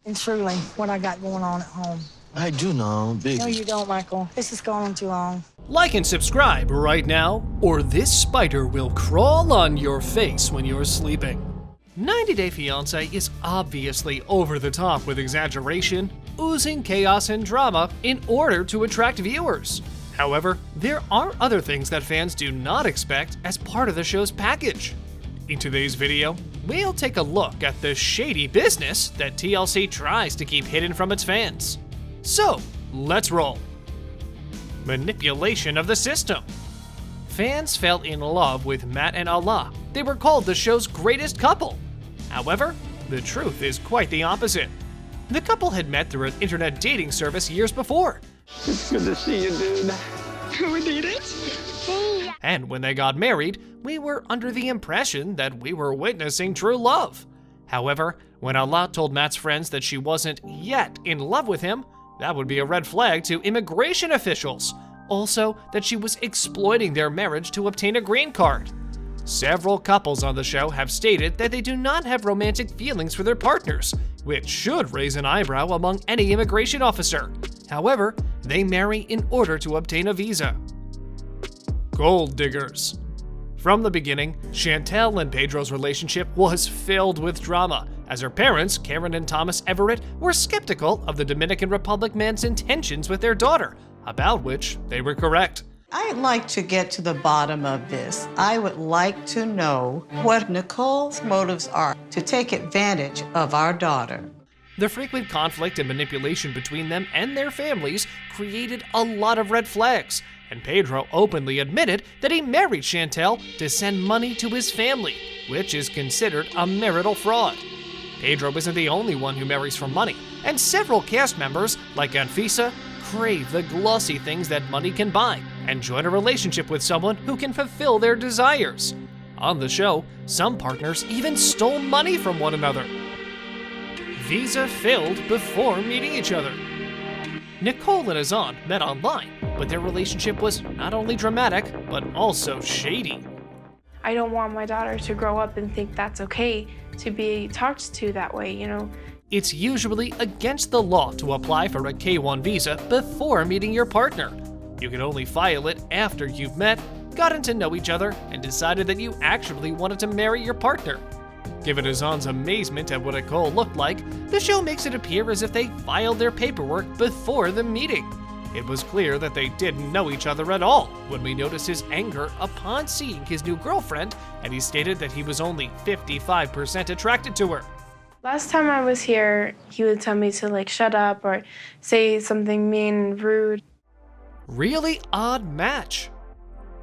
And truly, what I got going on at home. I do know, big. No, you don't, Michael. This has gone on too long. Like and subscribe right now, or this spider will crawl on your face when you're sleeping. 90 Day Fiancé is obviously over the top with exaggeration, oozing chaos and drama in order to attract viewers. However, there are other things that fans do not expect as part of the show's package. In today's video, we'll take a look at the shady business that TLC tries to keep hidden from its fans. So, let's roll. Manipulation of the system. Fans fell in love with Matt and Allah. They were called the show's greatest couple. However, the truth is quite the opposite. The couple had met through an internet dating service years before. It's good to see you, dude. We did it? And when they got married, we were under the impression that we were witnessing true love. However, when Allah told Matt's friends that she wasn't yet in love with him, that would be a red flag to immigration officials. Also, that she was exploiting their marriage to obtain a green card. Several couples on the show have stated that they do not have romantic feelings for their partners, which should raise an eyebrow among any immigration officer. However, they marry in order to obtain a visa. Gold diggers. From the beginning, Chantel and Pedro's relationship was filled with drama, as her parents, Karen and Thomas Everett, were skeptical of the Dominican Republic man's intentions with their daughter, about which they were correct. I'd like to get to the bottom of this. I would like to know what Nicole's motives are to take advantage of our daughter. The frequent conflict and manipulation between them and their families created a lot of red flags, and Pedro openly admitted that he married Chantel to send money to his family, which is considered a marital fraud. Pedro isn't the only one who marries for money, and several cast members, like Anfisa, crave the glossy things that money can buy and join a relationship with someone who can fulfill their desires. On the show, some partners even stole money from one another. Visa filled before meeting each other. Nicole and Azan met online, but their relationship was not only dramatic, but also shady. I don't want my daughter to grow up and think that's okay to be talked to that way, you know. It's usually against the law to apply for a K-1 visa before meeting your partner. You can only file it after you've met, gotten to know each other, and decided that you actually wanted to marry your partner. Given Azan's amazement at what Nicole looked like, the show makes it appear as if they filed their paperwork before the meeting. It was clear that they didn't know each other at all when we noticed his anger upon seeing his new girlfriend, and he stated that he was only 55% attracted to her. Last time I was here, he would tell me to shut up or say something mean and rude. Really odd match.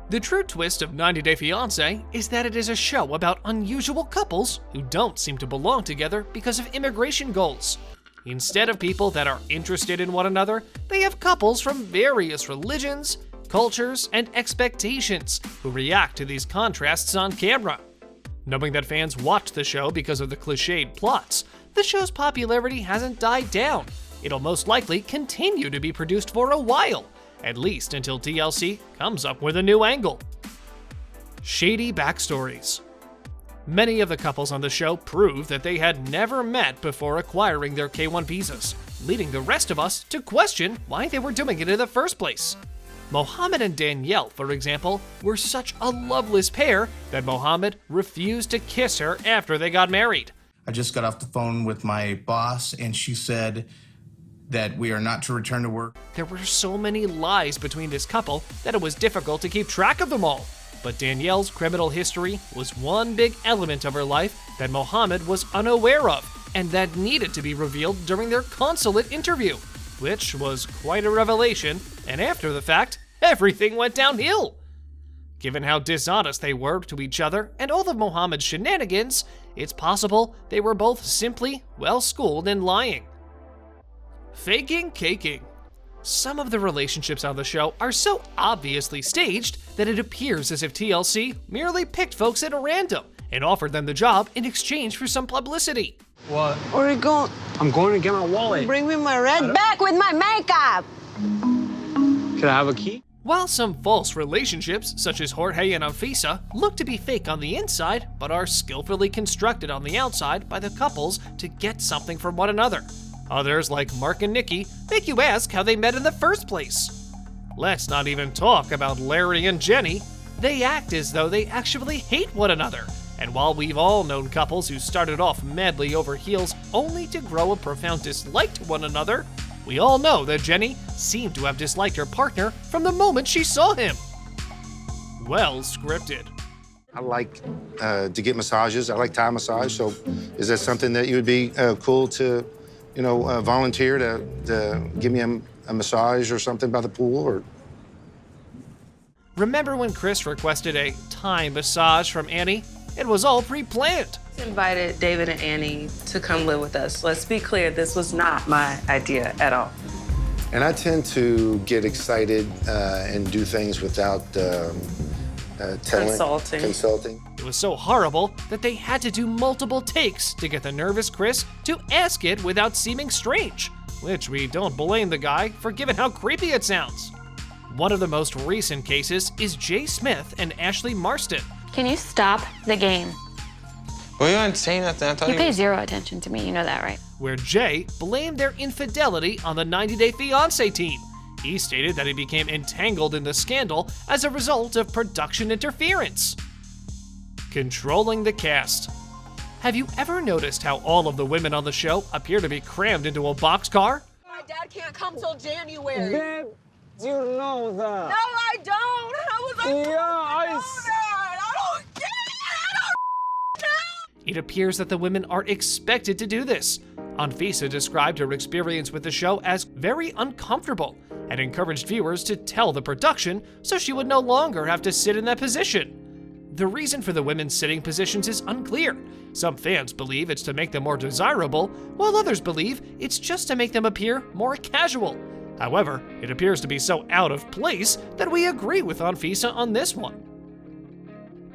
The true twist of 90 Day Fiancé is that it is a show about unusual couples who don't seem to belong together because of immigration goals. Instead of people that are interested in one another, they have couples from various religions, cultures, and expectations who react to these contrasts on camera. Knowing that fans watch the show because of the cliched plots, the show's popularity hasn't died down. It'll most likely continue to be produced for a while, at least until TLC comes up with a new angle. Shady backstories. Many of the couples on the show prove that they had never met before acquiring their K-1 visas, leading the rest of us to question why they were doing it in the first place. Mohammed and Danielle, for example, were such a loveless pair that Mohammed refused to kiss her after they got married. I just got off the phone with my boss, and she said that we are not to return to work. There were so many lies between this couple that it was difficult to keep track of them all. But Danielle's criminal history was one big element of her life that Mohammed was unaware of, and that needed to be revealed during their consulate interview, which was quite a revelation, and after the fact, everything went downhill. Given how dishonest they were to each other and all of Mohammed's shenanigans, it's possible they were both simply well-schooled in lying. Faking caking. Some of the relationships on the show are so obviously staged that it appears as if TLC merely picked folks at random and offered them the job in exchange for some publicity. What? Where are you going? I'm going to get my wallet. Bring me my red bag with my makeup. Can I have a key? While some false relationships, such as Jorge and Anfisa, look to be fake on the inside, but are skillfully constructed on the outside by the couples to get something from one another. Others, like Mark and Nikki, make you ask how they met in the first place. Let's not even talk about Larry and Jenny. They act as though they actually hate one another. And while we've all known couples who started off madly over heels only to grow a profound dislike to one another, we all know that Jenny seemed to have disliked her partner from the moment she saw him. Well scripted. I like to get massages. I like Thai massage. So is that something that you would be cool to, volunteer to give me a massage or something by the pool? Or Remember when Chris requested a Thai massage from Annie? It was all pre-planned. Invited David and Annie to come live with us. Let's be clear, this was not my idea at all. And I tend to get excited and do things without consulting. It was so horrible that they had to do multiple takes to get the nervous Chris to ask it without seeming strange, which we don't blame the guy for given how creepy it sounds. One of the most recent cases is Jay Smith and Ashley Marston. Can you stop the game? Well, you aren't saying nothing. I thought You pay zero attention to me, you know that, right? Where Jay blamed their infidelity on the 90 Day Fiancé team. He stated that he became entangled in the scandal as a result of production interference. Controlling the cast. Have you ever noticed how all of the women on the show appear to be crammed into a boxcar? My dad can't come till January. Babe, you know that. No, I don't. How was I supposed to know that? I don't get it. It appears that the women are expected to do this. Anfisa described her experience with the show as very uncomfortable and encouraged viewers to tell the production so she would no longer have to sit in that position. The reason for the women's sitting positions is unclear. Some fans believe it's to make them more desirable, while others believe it's just to make them appear more casual. However, it appears to be so out of place that we agree with Anfisa on this one.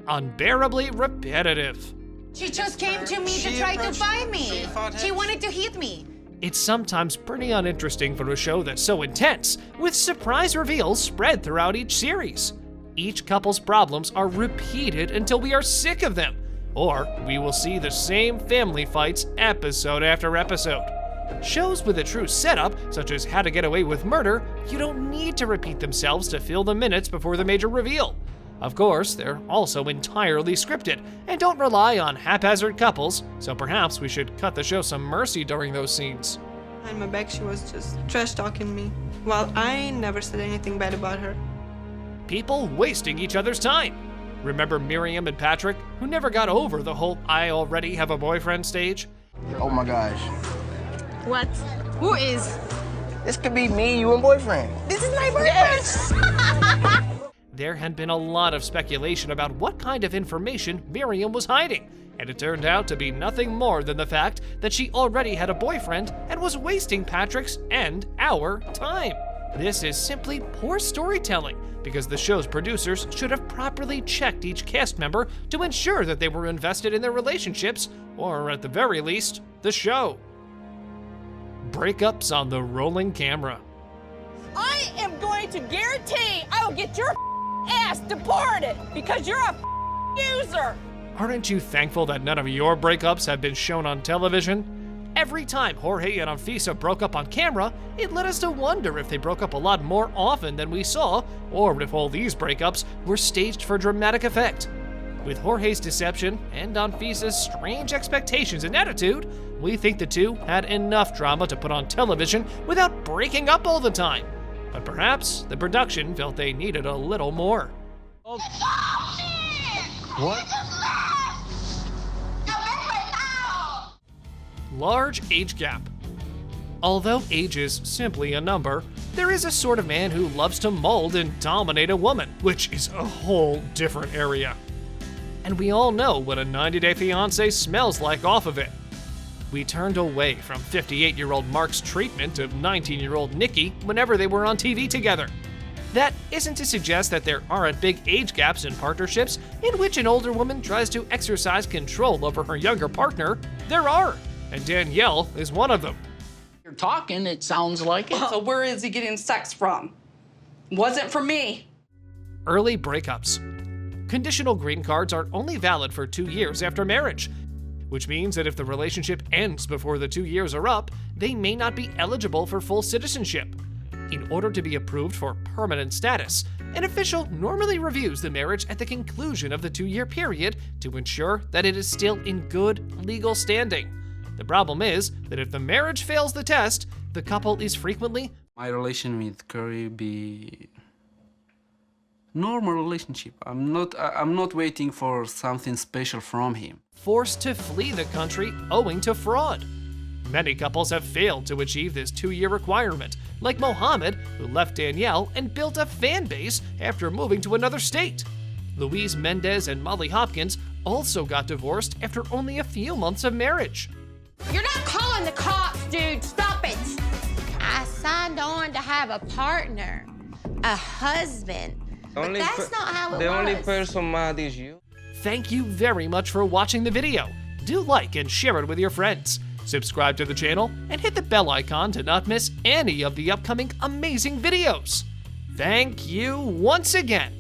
Unbearably repetitive. She just came to me to try to find me. She wanted to hit me. It's sometimes pretty uninteresting for a show that's so intense, with surprise reveals spread throughout each series. Each couple's problems are repeated until we are sick of them, or we will see the same family fights episode after episode. Shows with a true setup, such as How to Get Away with Murder, you don't need to repeat themselves to fill the minutes before the major reveal. Of course, they're also entirely scripted and don't rely on haphazard couples, so perhaps we should cut the show some mercy during those scenes. Behind my back, she was just trash talking me, while I never said anything bad about her. People wasting each other's time. Remember Miriam and Patrick, who never got over the whole I already have a boyfriend stage? Oh my gosh. What? Who is? This could be me, you and boyfriend. This is my boyfriend! There had been a lot of speculation about what kind of information Miriam was hiding, and it turned out to be nothing more than the fact that she already had a boyfriend and was wasting Patrick's and our time. This is simply poor storytelling, because the show's producers should have properly checked each cast member to ensure that they were invested in their relationships, or at the very least, the show. Breakups on the rolling camera. I am going to guarantee I will get your ass deported because you're a user. Aren't you thankful that none of your breakups have been shown on television? Every time Jorge and Anfisa broke up on camera, it led us to wonder if they broke up a lot more often than we saw, or if all these breakups were staged for dramatic effect. With Jorge's deception and Anfisa's strange expectations and attitude, we think the two had enough drama to put on television without breaking up all the time. But perhaps the production felt they needed a little more. What? Large age gap. Although age is simply a number, there is a sort of man who loves to mold and dominate a woman, which is a whole different area. And we all know what a 90 Day Fiancé smells like off of it. We turned away from 58-year-old Mark's treatment of 19-year-old Nikki whenever they were on TV together. That isn't to suggest that there aren't big age gaps in partnerships in which an older woman tries to exercise control over her younger partner. There are, and Danielle is one of them. You're talking, it sounds like it. So where is he getting sex from? Wasn't from me. Early breakups. Conditional green cards are only valid for 2 years after marriage. which means that if the relationship ends before the 2 years are up, they may not be eligible for full citizenship. In order to be approved for permanent status, an official normally reviews the marriage at the conclusion of the 2-year period to ensure that it is still in good legal standing. The problem is that if the marriage fails the test, the couple is frequently my relation with Curry be normal relationship. I'm not waiting for something special from him. forced to flee the country owing to fraud. Many couples have failed to achieve this 2-year requirement, like Mohammed, who left Danielle and built a fan base after moving to another state. Louise Mendez and Molly Hopkins also got divorced after only a few months of marriage. You're not calling the cops, dude. Stop it. I signed on to have a partner, a husband. But that's not how it was. The only person mad is you. Thank you very much for watching the video. Do like and share it with your friends. Subscribe to the channel and hit the bell icon to not miss any of the upcoming amazing videos. Thank you once again.